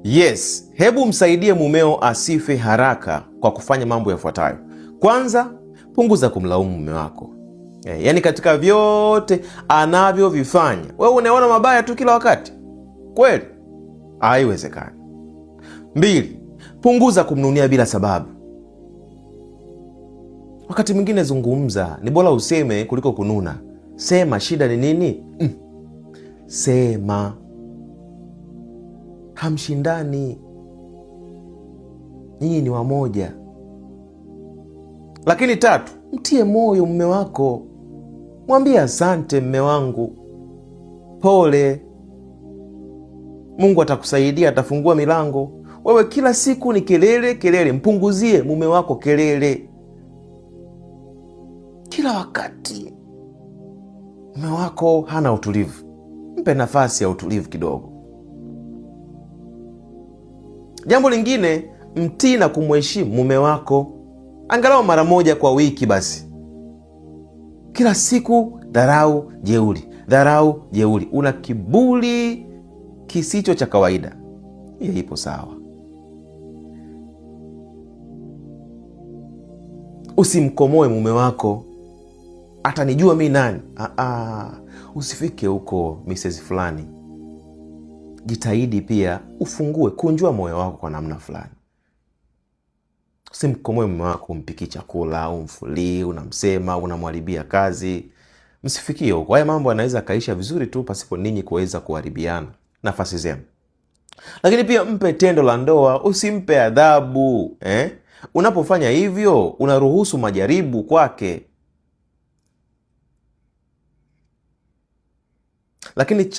Yes, hebu msaidie mumeo asife haraka kwa kufanya mambo yafuatayo. Kwanza, punguza kumlaumu mume wako. Yaani katika vyote anavyovifanya, wewe unaona mabaya tu kila wakati. Kweli? Haiwezekani. 2, punguza kumnunia bila sababu. Wakati mwingine zungumza, ni bora useme kuliko kununa. Sema shida ni nini? Sema. Hamshindani, nyinyi ni wamoja. Lakini 3, mtie moyo mume wako. Mwambie asante mume wangu, pole, Mungu atakusaidia, atafungua milango. Wewe kila siku ni kelele kelele. Mpunguzie mume wako kelele kila wakati. Mume wako hana utulivu, mpe nafasi ya utulivu kidogo. Jambo lingine, mtii na kumheshimu mume wako angalau mara moja kwa wiki basi. Kila siku dharau, jeuri, dharau, jeuri. Una kiburi kisicho cha kawaida. Hiyo ipo sawa. Usimkomoe mume wako, atanijua mimi nani. Usifike huko Mrs. fulani. Jitahidi pia ufungue, kunjua moyo wako kwa namna fulani. Usimkomoe mume wako, umpiki chakula, umfulii, unamsema, unamharibia kazi. Msifikie huko. Haya mambo yanaweza kaisha vizuri tu pasipo ninyi kuweza kuharibiana nafasi zenu. Lakini pia mpe tendo la ndoa, usimpe adhabu. Unapofanya hivyo, unaruhusu majaribu kwake. Lakini